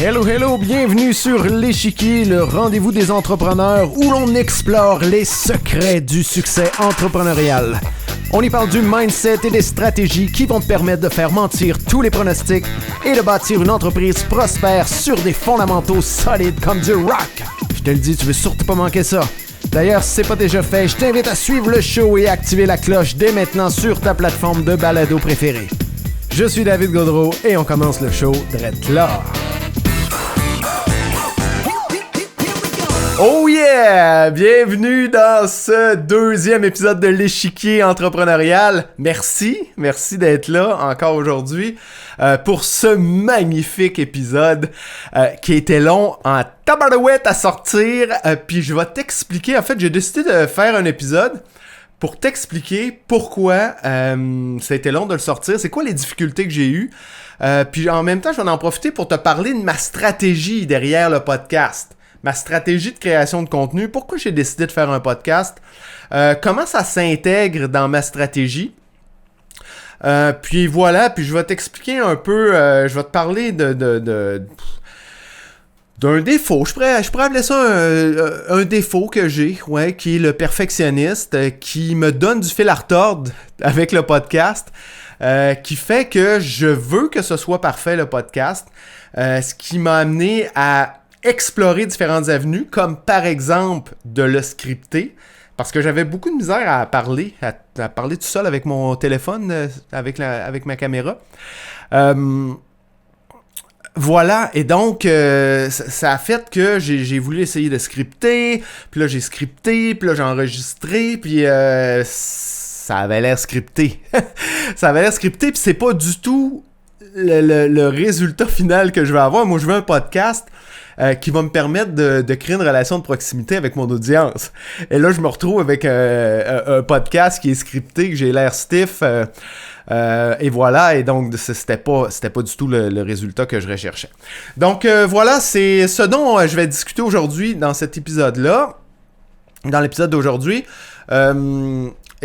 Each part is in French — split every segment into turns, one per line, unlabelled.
Hello, hello, bienvenue sur l'Échiquier, le rendez-vous des entrepreneurs où l'on explore les secrets du succès entrepreneurial. On y parle du mindset et des stratégies qui vont te permettre de faire mentir tous les pronostics et de bâtir une entreprise prospère sur des fondamentaux solides comme du rock. Je te le dis, tu veux surtout pas manquer ça. D'ailleurs, si c'est pas déjà fait, je t'invite à suivre le show et à activer la cloche dès maintenant sur ta plateforme de balado préférée. Je suis David Gaudreau et on commence le show direct là. Oh yeah! Bienvenue dans ce deuxième épisode de l'Échiquier entrepreneurial. Merci d'être là encore aujourd'hui pour ce magnifique épisode qui était long en tabarouette à sortir. Puis je vais t'expliquer, en fait j'ai décidé de faire un épisode pour t'expliquer pourquoi ça a été long de le sortir, c'est quoi les difficultés que j'ai eues. Puis en même temps, je vais en profiter pour te parler de ma stratégie derrière le podcast. Ma stratégie de création de contenu, pourquoi j'ai décidé de faire un podcast, comment ça s'intègre dans ma stratégie. Puis voilà, puis je vais t'expliquer un peu, je vais te parler d'un défaut. Je pourrais appeler ça un défaut que j'ai, ouais, qui est le perfectionniste, qui me donne du fil à retordre avec le podcast, qui fait que je veux que ce soit parfait le podcast, ce qui m'a amené à explorer différentes avenues, comme par exemple de le scripter, parce que j'avais beaucoup de misère à parler tout seul avec mon téléphone, avec ma caméra. Voilà, et donc ça a fait que j'ai voulu essayer de scripter, puis là j'ai scripté, puis là j'ai enregistré, puis ça avait l'air scripté. Ça avait l'air scripté, puis c'est pas du tout le résultat final que je vais avoir. Moi, je veux un podcast qui va me permettre de créer une relation de proximité avec mon audience. Et là, je me retrouve avec un podcast qui est scripté, que j'ai l'air stiff, et voilà. Et donc, c'était pas du tout le résultat que je recherchais. Donc, voilà, c'est ce dont je vais discuter aujourd'hui dans cet épisode-là, dans l'épisode d'aujourd'hui.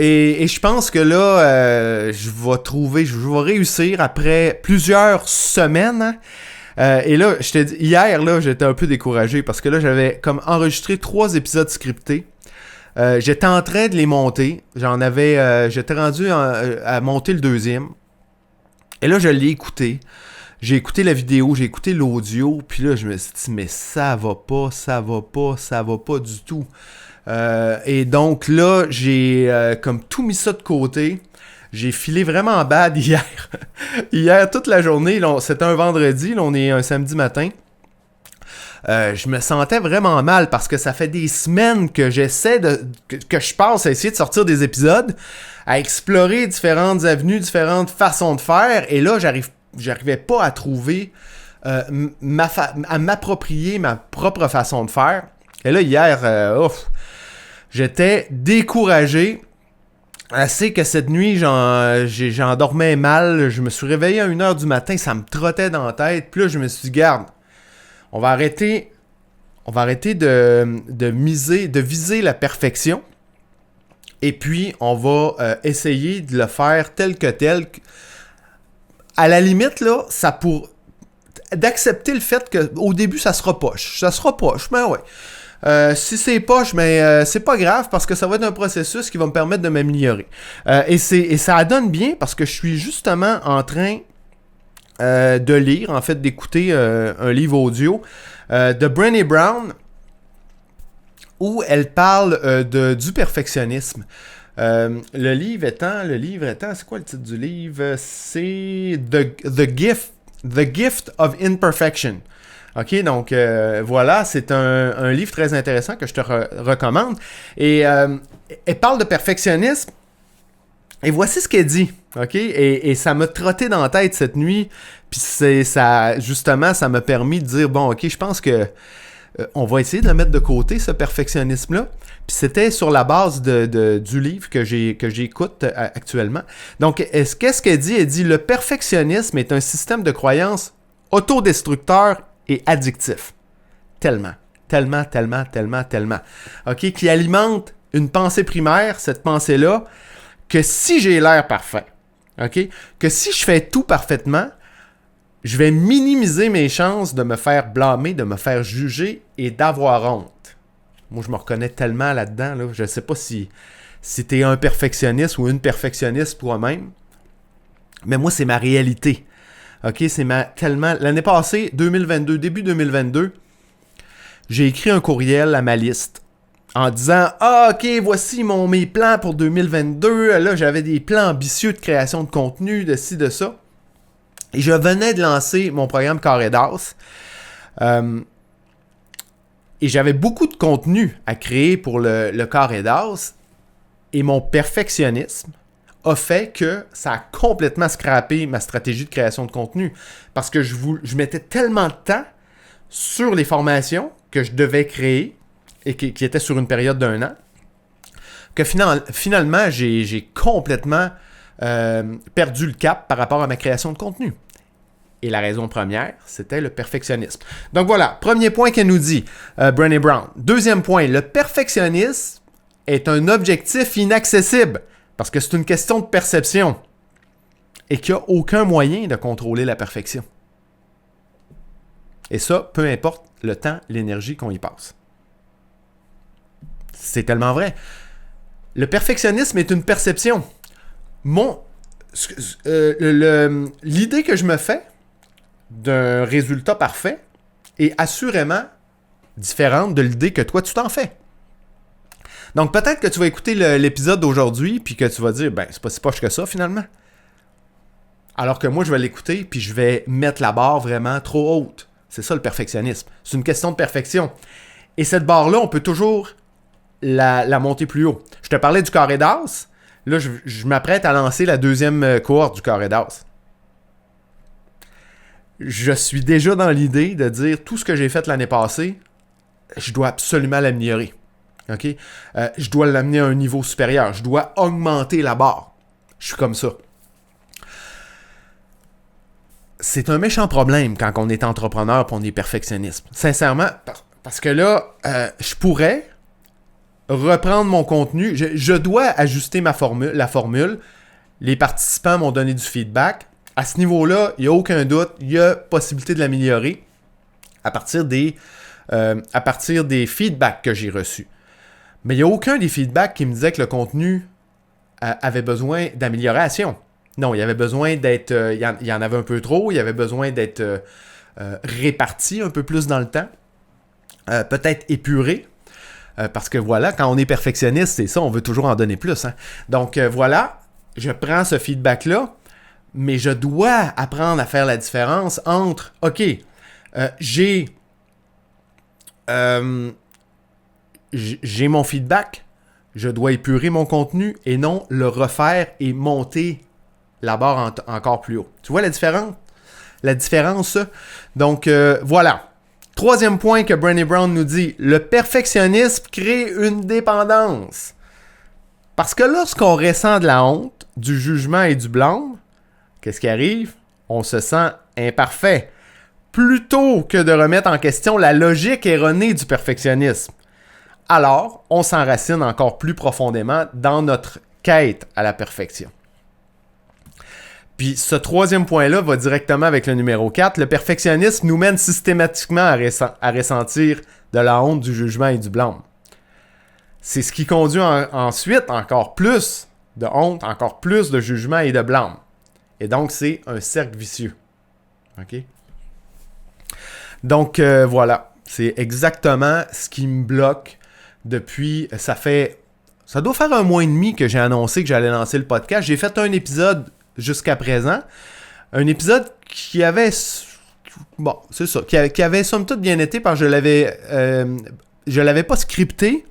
Et je pense que là, je vais réussir après plusieurs semaines. Et là, je te dis, hier, là, j'étais un peu découragé parce que là, j'avais comme enregistré 3 épisodes scriptés. J'étais en train de les monter. J'étais rendu à monter le 2e. Et là, je l'ai écouté. J'ai écouté la vidéo, j'ai écouté l'audio. Puis là, je me suis dit, mais ça va pas du tout. Et donc là, j'ai comme tout mis ça de côté. J'ai filé vraiment bad hier. Hier, toute la journée, là, c'était un vendredi, là, on est un samedi matin. Je me sentais vraiment mal parce que ça fait des semaines que que je passe à essayer de sortir des épisodes, à explorer différentes avenues, différentes façons de faire. Et là, j'arrivais pas à trouver, à m'approprier ma propre façon de faire. Et là, hier, j'étais découragé. Assez que cette nuit, j'en dormais mal. Je me suis réveillé à 1h du matin, ça me trottait dans la tête. Puis là, je me suis dit, garde, on va arrêter de viser la perfection. Et puis, on va essayer de le faire tel que tel. À la limite, là, d'accepter le fait qu'au début, ça sera poche. Mais ouais. Si c'est poche, mais c'est pas grave parce que ça va être un processus qui va me permettre de m'améliorer. Et ça donne bien parce que je suis justement en train de lire, en fait, d'écouter un livre audio de Brené Brown où elle parle du perfectionnisme. Le livre étant, c'est quoi le titre du livre? C'est The Gift of Imperfection. OK, donc voilà, c'est un livre très intéressant que je te recommande. Et elle parle de perfectionnisme. Et voici ce qu'elle dit. OK, et ça m'a trotté dans la tête cette nuit. Puis justement, ça m'a permis de dire, bon, OK, je pense que on va essayer de le mettre de côté, ce perfectionnisme-là. Puis c'était sur la base du livre que j'écoute actuellement. Donc, qu'est-ce qu'elle dit? Elle dit, le perfectionnisme est un système de croyances autodestructeur et addictif. Tellement. OK? Qui alimente une pensée primaire, cette pensée-là, que si j'ai l'air parfait, OK? Que si je fais tout parfaitement, Je vais minimiser mes chances de me faire blâmer, de me faire juger et d'avoir honte. Moi, je me reconnais tellement là-dedans. Là. Je ne sais pas si tu es un perfectionniste ou une perfectionniste toi-même. Mais moi, c'est ma réalité. OK? Tellement... L'année passée, 2022, début 2022, j'ai écrit un courriel à ma liste en disant « Ah, OK, voici mes plans pour 2022. Là, j'avais des plans ambitieux de création de contenu, de ci, de ça. » Et je venais de lancer mon programme Carré d'As. Et j'avais beaucoup de contenu à créer pour le Carré d'As. Et mon perfectionnisme a fait que ça a complètement scrappé ma stratégie de création de contenu. Parce que je mettais tellement de temps sur les formations que je devais créer et qui étaient sur une période d'1 an que finalement, j'ai complètement perdu le cap par rapport à ma création de contenu. Et la raison première, c'était le perfectionnisme. Donc voilà, premier point qu'elle nous dit, Brené Brown. Deuxième point, le perfectionnisme est un objectif inaccessible parce que c'est une question de perception et qu'il n'y a aucun moyen de contrôler la perfection. Et ça, peu importe le temps, l'énergie qu'on y passe. C'est tellement vrai. Le perfectionnisme est une perception. L'idée que je me fais d'un résultat parfait est assurément différente de l'idée que toi, tu t'en fais. Donc, peut-être que tu vas écouter l'épisode d'aujourd'hui puis que tu vas dire, ben, c'est pas si poche que ça, finalement. Alors que moi, je vais l'écouter puis je vais mettre la barre vraiment trop haute. C'est ça, le perfectionnisme. C'est une question de perfection. Et cette barre-là, on peut toujours la monter plus haut. Je te parlais du Carré d'As. Là, je m'apprête à lancer la deuxième cohorte du Carré d'As. Je suis déjà dans l'idée de dire tout ce que j'ai fait l'année passée, je dois absolument l'améliorer. OK? Je dois l'amener à un niveau supérieur. Je dois augmenter la barre. Je suis comme ça. C'est un méchant problème quand on est entrepreneur et on est perfectionniste. Sincèrement, parce que là, je pourrais reprendre mon contenu. Je dois ajuster la formule. Les participants m'ont donné du feedback. À ce niveau-là, il n'y a aucun doute. Il y a possibilité de l'améliorer à partir des feedbacks que j'ai reçus. Mais il n'y a aucun des feedbacks qui me disait que le contenu avait besoin d'amélioration. Non, il y avait besoin d'être... il y en avait un peu trop. Il y avait besoin d'être réparti un peu plus dans le temps. Peut-être épuré. Parce que voilà, quand on est perfectionniste, c'est ça, on veut toujours en donner plus. Hein? Donc voilà, je prends ce feedback-là, mais je dois apprendre à faire la différence entre, OK, j'ai mon feedback, je dois épurer mon contenu et non le refaire et monter la barre encore plus haut. Tu vois la différence? La différence, donc voilà. Troisième point que Brené Brown nous dit, le perfectionnisme crée une dépendance. Parce que lorsqu'on ressent de la honte, du jugement et du blâme, qu'est-ce qui arrive? On se sent imparfait. Plutôt que de remettre en question la logique erronée du perfectionnisme. Alors, on s'enracine encore plus profondément dans notre quête à la perfection. Puis ce troisième point-là va directement avec le numéro 4. Le perfectionnisme nous mène systématiquement à ressentir de la honte, du jugement et du blâme. C'est ce qui conduit ensuite encore plus de honte, encore plus de jugement et de blâme. Et donc, c'est un cercle vicieux. OK? Donc, voilà. C'est exactement ce qui me bloque depuis... Ça doit faire 1 mois et demi que j'ai annoncé que j'allais lancer le podcast. J'ai fait un épisode jusqu'à présent. Un épisode qui avait... Bon, c'est ça. Qui avait somme toute bien été parce que je l'avais pas scripté.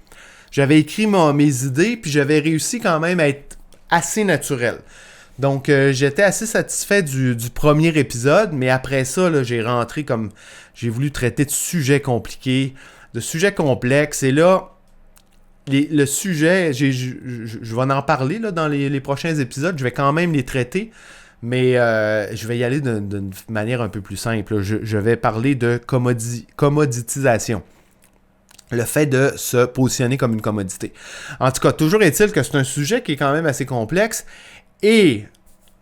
J'avais écrit mes idées, puis j'avais réussi quand même à être assez naturel. Donc, j'étais assez satisfait du premier épisode, mais après ça, là, j'ai rentré comme... J'ai voulu traiter de sujets compliqués, de sujets complexes, et là, le sujet, je vais en parler là, dans les prochains épisodes, je vais quand même les traiter, mais je vais y aller d'une manière un peu plus simple. Je vais parler de commoditisation. Le fait de se positionner comme une commodité. En tout cas, toujours est-il que c'est un sujet qui est quand même assez complexe et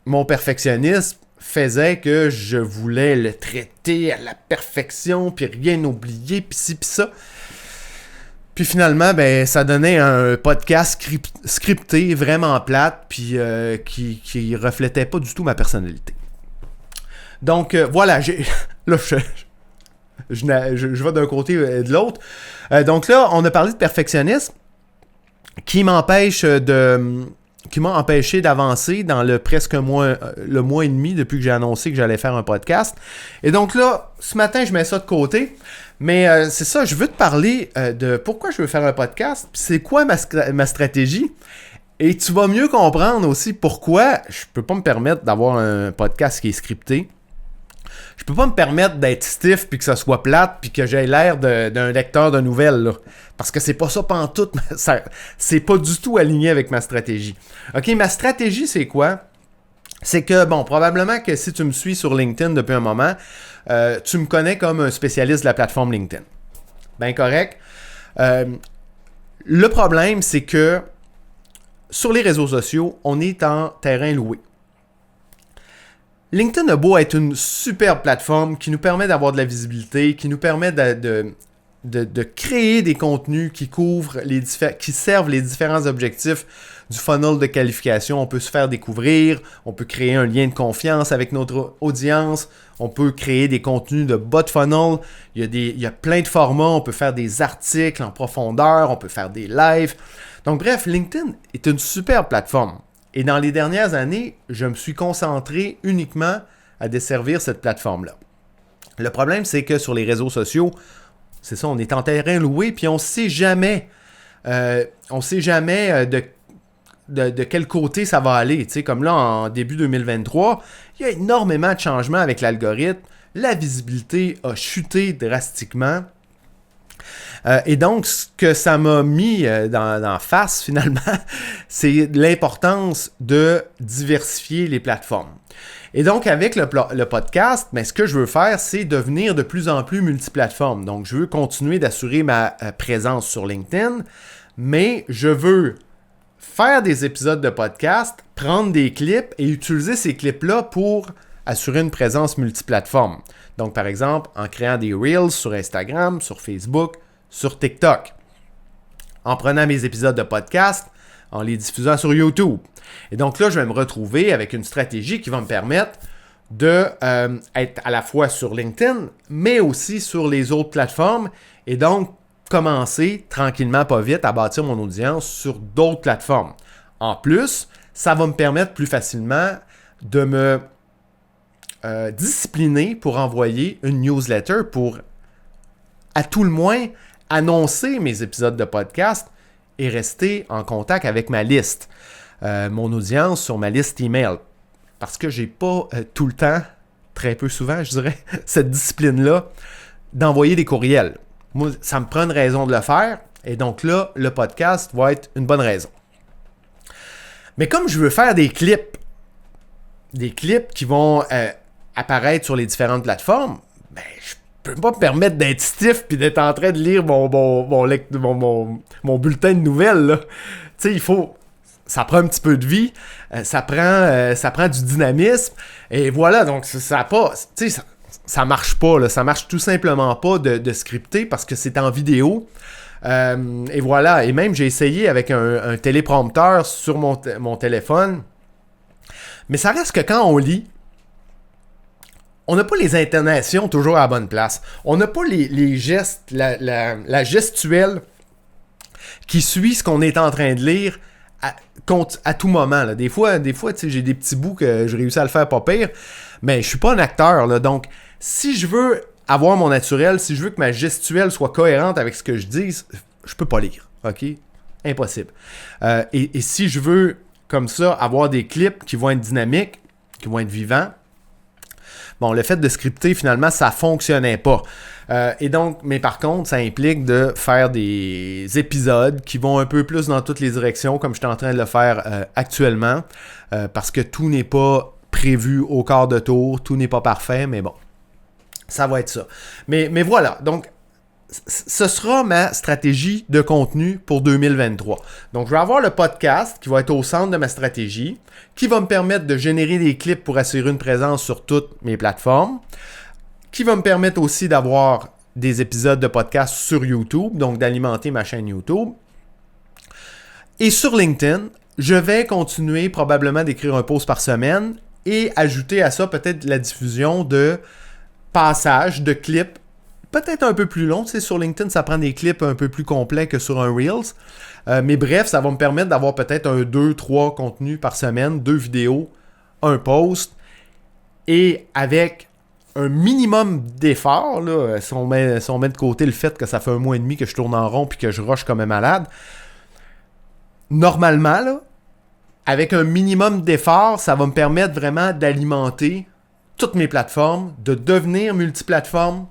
mon perfectionnisme faisait que je voulais le traiter à la perfection, puis rien oublier, puis ci, puis ça. Puis finalement, ben, ça donnait un podcast scripté, vraiment plate, puis qui reflétait pas du tout ma personnalité. Donc, voilà, là, je vais d'un côté et de l'autre. Donc là, on a parlé de perfectionnisme qui m'a empêché d'avancer dans le mois et demi depuis que j'ai annoncé que j'allais faire un podcast. Et donc là, ce matin, je mets ça de côté. Mais c'est ça, je veux te parler de pourquoi je veux faire un podcast, puis c'est quoi ma stratégie. Et tu vas mieux comprendre aussi pourquoi je peux pas me permettre d'avoir un podcast qui est scripté. Je peux pas me permettre d'être stiff puis que ça soit plate puis que j'ai l'air d'un lecteur de nouvelles, là. Parce que c'est pas ça pantoute, c'est pas du tout aligné avec ma stratégie. Ok, ma stratégie c'est quoi? C'est que, bon, probablement que si tu me suis sur LinkedIn depuis un moment, tu me connais comme un spécialiste de la plateforme LinkedIn. Ben correct. Le problème, c'est que sur les réseaux sociaux, on est en terrain loué. LinkedIn a beau être une superbe plateforme qui nous permet d'avoir de la visibilité, qui nous permet de créer des contenus qui couvrent qui servent les différents objectifs du funnel de qualification. On peut se faire découvrir, on peut créer un lien de confiance avec notre audience, on peut créer des contenus de bas de funnel, il y a plein de formats, on peut faire des articles en profondeur, on peut faire des lives. Donc bref, LinkedIn est une superbe plateforme. Et dans les dernières années, je me suis concentré uniquement à desservir cette plateforme-là. Le problème, c'est que sur les réseaux sociaux, c'est ça, on est en terrain loué, puis on ne sait jamais, de quel côté ça va aller. Tu sais, comme là, en début 2023, il y a énormément de changements avec l'algorithme. La visibilité a chuté drastiquement. Et donc, ce que ça m'a mis dans face, finalement, c'est l'importance de diversifier les plateformes. Et donc, avec le podcast, ce que je veux faire, c'est devenir de plus en plus multiplateforme. Donc, je veux continuer d'assurer ma présence sur LinkedIn, mais je veux faire des épisodes de podcast, prendre des clips et utiliser ces clips-là pour assurer une présence multiplateforme. Donc, par exemple, en créant des Reels sur Instagram, sur Facebook, sur TikTok, en prenant mes épisodes de podcast, en les diffusant sur YouTube. Et donc là, je vais me retrouver avec une stratégie qui va me permettre d'être à la fois sur LinkedIn, mais aussi sur les autres plateformes, et donc commencer tranquillement, pas vite, à bâtir mon audience sur d'autres plateformes. En plus, ça va me permettre plus facilement de me discipliner pour envoyer une newsletter pour, à tout le moins, annoncer mes épisodes de podcast et rester en contact avec ma liste, mon audience sur ma liste email. Parce que j'ai pas tout le temps, très peu souvent, je dirais, cette discipline-là d'envoyer des courriels. Moi, ça me prend une raison de le faire, et donc là, le podcast va être une bonne raison. Mais comme je veux faire des clips qui vont apparaître sur les différentes plateformes, je peux pas me permettre d'être stiff puis d'être en train de lire mon bulletin de nouvelles, là. Tu sais, ça prend un petit peu de vie, ça prend du dynamisme, et voilà, donc ça marche pas, là, ça marche tout simplement pas de scripter parce que c'est en vidéo, et voilà, et même j'ai essayé avec un téléprompteur sur mon téléphone, mais ça reste que quand on lit, on n'a pas les intonations toujours à la bonne place. On n'a pas les gestes, la gestuelle qui suit ce qu'on est en train de lire à tout moment. Là. Des fois j'ai des petits bouts que je réussis à le faire pas pire, mais je suis pas un acteur. Là, donc, si je veux avoir mon naturel, si je veux que ma gestuelle soit cohérente avec ce que je dis, je peux pas lire. OK? Impossible. Et si je veux, comme ça, avoir des clips qui vont être dynamiques, qui vont être vivants, bon, le fait de scripter, finalement, ça fonctionnait pas. Et donc, mais par contre, ça implique de faire des épisodes qui vont un peu plus dans toutes les directions, comme je suis en train de le faire actuellement, parce que tout n'est pas prévu au quart de tour, tout n'est pas parfait, mais bon, ça va être ça. Mais voilà, donc, ce sera ma stratégie de contenu pour 2023. Donc, je vais avoir le podcast qui va être au centre de ma stratégie, qui va me permettre de générer des clips pour assurer une présence sur toutes mes plateformes, qui va me permettre aussi d'avoir des épisodes de podcast sur YouTube, donc d'alimenter ma chaîne YouTube. Et sur LinkedIn, je vais continuer probablement d'écrire un post par semaine et ajouter à ça peut-être la diffusion de passages, de clips peut-être un peu plus long. Tu sais, sur LinkedIn, ça prend des clips un peu plus complets que sur un Reels. Mais bref, ça va me permettre d'avoir peut-être 2-3 contenus par semaine, 2 vidéos, un post. Et avec un minimum d'effort, là, si on met de côté le fait que ça fait 1 mois et demi que je tourne en rond puis que je rush comme un malade, normalement, là, avec un minimum d'effort, ça va me permettre vraiment d'alimenter toutes mes plateformes, de devenir multiplateforme,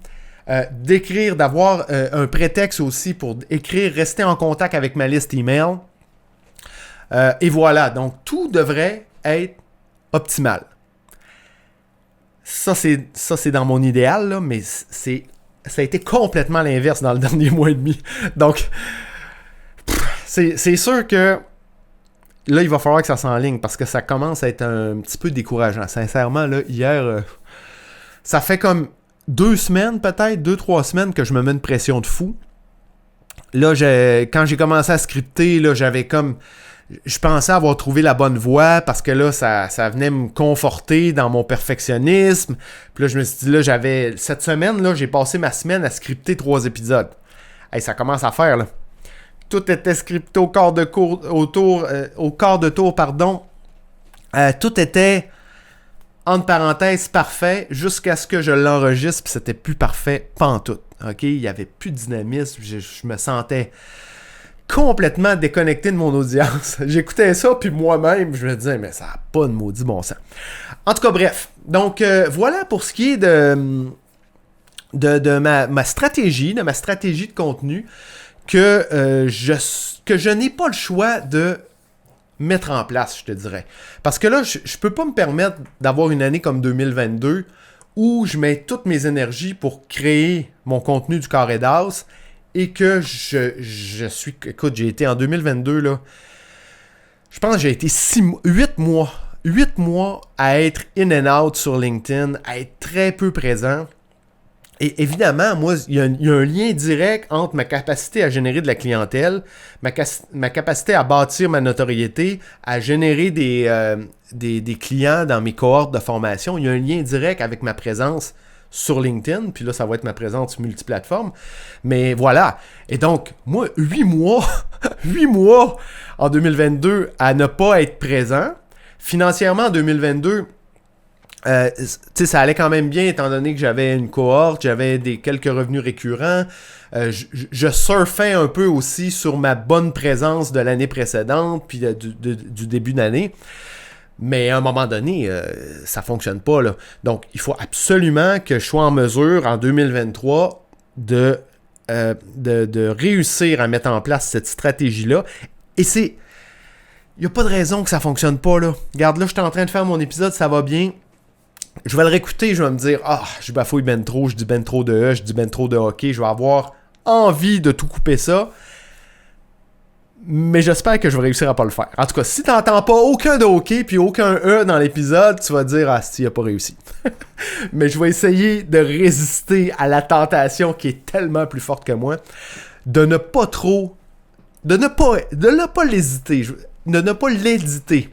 d'écrire, d'avoir un prétexte aussi pour écrire, rester en contact avec ma liste email. Et voilà, donc tout devrait être optimal. Ça, c'est dans mon idéal, là, mais ça a été complètement l'inverse dans le dernier mois et demi. Donc, c'est sûr que là, il va falloir que ça s'enligne parce que ça commence à être un petit peu décourageant. Sincèrement, là, hier, ça fait comme 2 semaines peut-être, 2-3 semaines que je me mets une pression de fou. Là, quand j'ai commencé à scripter, là, j'avais comme... Je pensais avoir trouvé la bonne voie parce que là, ça venait me conforter dans mon perfectionnisme. Puis là, je me suis dit, là, cette semaine, là, j'ai passé ma semaine à scripter 3 épisodes. Hey, ça commence à faire, là. Tout était scripté au quart de tour, pardon. Tout était, entre parenthèses, parfait jusqu'à ce que je l'enregistre, puis c'était plus parfait pantoute. OK? Il n'y avait plus de dynamisme. Je me sentais complètement déconnecté de mon audience. J'écoutais ça, puis moi-même, je me disais, mais ça n'a pas de maudit bon sens. En tout cas, bref. Donc, voilà pour ce qui est de ma stratégie, de ma stratégie de contenu que je n'ai pas le choix de mettre en place, je te dirais. Parce que là, je peux pas me permettre d'avoir une année comme 2022 où je mets toutes mes énergies pour créer mon contenu du carré d'as et que je suis... Écoute, j'ai été en 2022, là, je pense que j'ai été 8 mois à être in and out sur LinkedIn, à être très peu présent. Et évidemment, moi, il y a un lien direct entre ma capacité à générer de la clientèle, ma capacité à bâtir ma notoriété, à générer des clients dans mes cohortes de formation. Il y a un lien direct avec ma présence sur LinkedIn. Puis là, ça va être ma présence multiplateforme. Mais voilà. Et donc, moi, 8 mois en 2022 à ne pas être présent. Financièrement, en 2022... ça allait quand même bien étant donné que j'avais une cohorte, j'avais quelques revenus récurrents. Je surfais un peu aussi sur ma bonne présence de l'année précédente puis du début d'année. Mais à un moment donné, ça fonctionne pas, là. Donc, il faut absolument que je sois en mesure en 2023 de réussir à mettre en place cette stratégie-là. Et il n'y a pas de raison que ça fonctionne pas, là. Regarde, là, je suis en train de faire mon épisode, ça va bien. Je vais le réécouter, je vais me dire, je bafouille ben trop, je dis ben trop de E, je dis ben trop de hockey, je vais avoir envie de tout couper ça. Mais j'espère que je vais réussir à pas le faire. En tout cas, si tu n'entends pas aucun de hockey puis aucun E dans l'épisode, tu vas dire, il n'a pas réussi. Mais je vais essayer de résister à la tentation qui est tellement plus forte que moi, de ne pas l'hésiter, de ne pas l'éditer.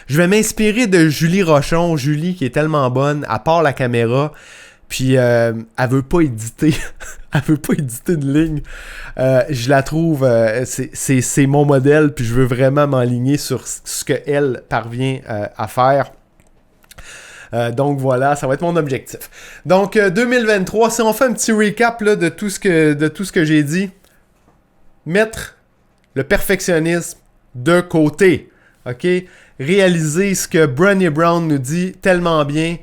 Je vais m'inspirer de Julie Rochon. Julie qui est tellement bonne, à part la caméra. Puis elle veut pas éditer. Elle veut pas éditer une ligne. Je la trouve... c'est mon modèle. Puis je veux vraiment m'aligner sur ce qu'elle parvient à faire. Donc voilà, ça va être mon objectif. Donc 2023, si on fait un petit recap là, de tout ce que j'ai dit. Mettre le perfectionnisme de côté. OK? Réaliser ce que Brené Brown nous dit tellement bien,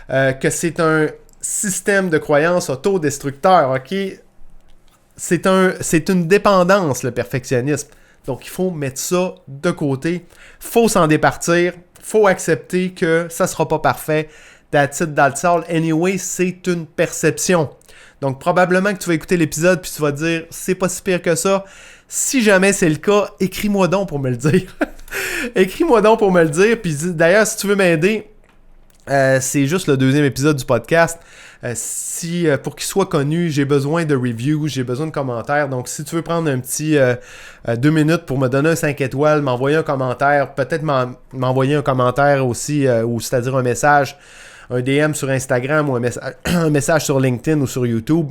que c'est un système de croyance autodestructeur, ok? C'est une dépendance, le perfectionnisme. Donc, il faut mettre ça de côté. Il faut s'en départir. Il faut accepter que ça ne sera pas parfait. That's it, that's all. Anyway, c'est une perception. Donc, probablement que tu vas écouter l'épisode puis tu vas te dire, c'est pas si pire que ça. Si jamais c'est le cas, écris-moi donc pour me le dire. Écris-moi donc pour me le dire. Puis d'ailleurs, si tu veux m'aider, c'est juste le 2e épisode du podcast. Pour qu'il soit connu, j'ai besoin de reviews, j'ai besoin de commentaires. Donc, si tu veux prendre un petit 2 minutes pour me donner un 5 étoiles, m'envoyer un commentaire, peut-être m'envoyer un commentaire aussi, ou c'est-à-dire un message, un DM sur Instagram ou un message sur LinkedIn ou sur YouTube.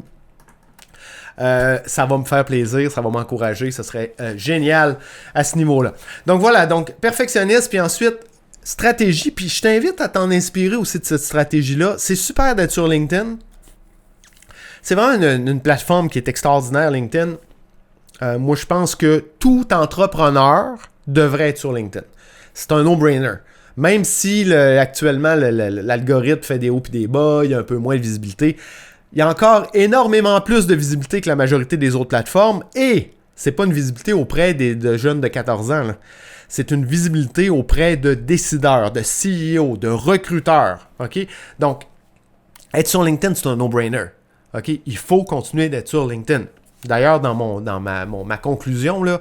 Ça va me faire plaisir, ça va m'encourager, ça serait génial à ce niveau-là. Donc voilà, donc perfectionniste, puis ensuite stratégie, puis je t'invite à t'en inspirer aussi de cette stratégie-là. C'est super d'être sur LinkedIn. C'est vraiment une plateforme qui est extraordinaire, LinkedIn. Moi, je pense que tout entrepreneur devrait être sur LinkedIn. C'est un no-brainer. Même si actuellement l'algorithme fait des hauts et des bas, il y a un peu moins de visibilité, il y a encore énormément plus de visibilité que la majorité des autres plateformes et c'est pas une visibilité auprès de jeunes de 14 ans. Là. C'est une visibilité auprès de décideurs, de CEO, de recruteurs. Okay? Donc, être sur LinkedIn, c'est un no-brainer. Okay? Il faut continuer d'être sur LinkedIn. D'ailleurs, dans ma conclusion, là,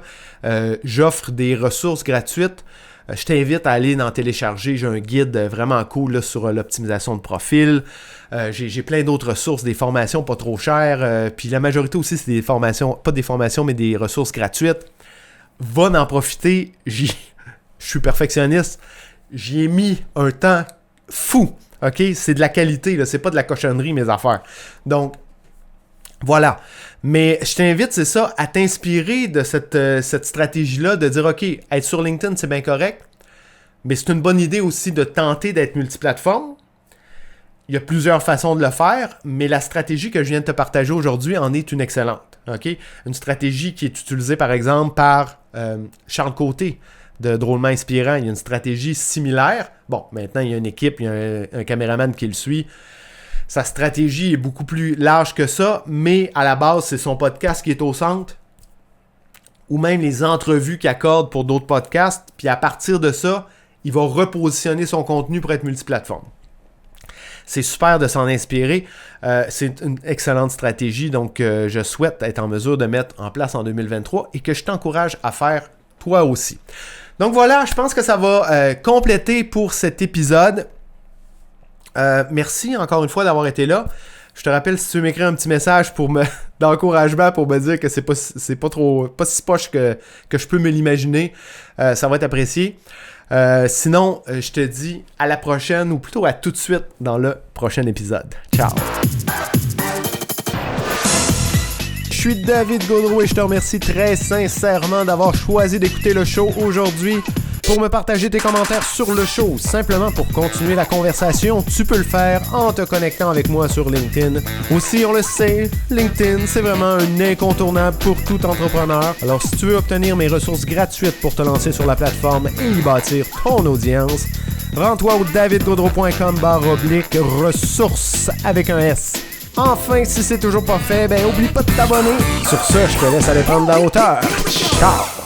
j'offre des ressources gratuites. Je t'invite à aller en télécharger. J'ai un guide vraiment cool là, sur l'optimisation de profil. J'ai plein d'autres ressources, des formations pas trop chères. Puis la majorité aussi, c'est des formations, pas des formations, mais des ressources gratuites. Va en profiter. Je suis perfectionniste. J'y ai mis un temps fou. OK? C'est de la qualité, là. C'est pas de la cochonnerie, mes affaires. Donc, voilà. Mais je t'invite, c'est ça, à t'inspirer de cette stratégie-là, de dire, OK, être sur LinkedIn, c'est bien correct, mais c'est une bonne idée aussi de tenter d'être multiplateforme. Il y a plusieurs façons de le faire, mais la stratégie que je viens de te partager aujourd'hui en est une excellente. Okay? Une stratégie qui est utilisée, par exemple, par Charles Côté de Drôlement Inspirant. Il y a une stratégie similaire. Bon, maintenant, il y a une équipe, il y a un caméraman qui le suit. Sa stratégie est beaucoup plus large que ça, mais à la base, c'est son podcast qui est au centre, ou même les entrevues qu'il accorde pour d'autres podcasts, puis à partir de ça, il va repositionner son contenu pour être multiplateforme. C'est super de s'en inspirer. C'est une excellente stratégie, donc je souhaite être en mesure de mettre en place en 2023 et que je t'encourage à faire toi aussi. Donc voilà, je pense que ça va compléter pour cet épisode. Merci encore une fois d'avoir été là. Je te rappelle, si tu veux m'écrire un petit message d'encouragement pour me dire que c'est pas si poche que je peux me l'imaginer, ça va être apprécié. Sinon, je te dis à la prochaine, ou plutôt à tout de suite dans le prochain épisode. Ciao! Je suis David Gaudreau et je te remercie très sincèrement d'avoir choisi d'écouter le show aujourd'hui. Pour me partager tes commentaires sur le show, simplement pour continuer la conversation, tu peux le faire en te connectant avec moi sur LinkedIn. Aussi, on le sait, LinkedIn, c'est vraiment un incontournable pour tout entrepreneur. Alors, si tu veux obtenir mes ressources gratuites pour te lancer sur la plateforme et y bâtir ton audience, rends-toi au davidgaudreau.com/ressources avec un S. Enfin, si c'est toujours pas fait, oublie pas de t'abonner. Sur ce, je te laisse aller prendre de la hauteur. Ciao!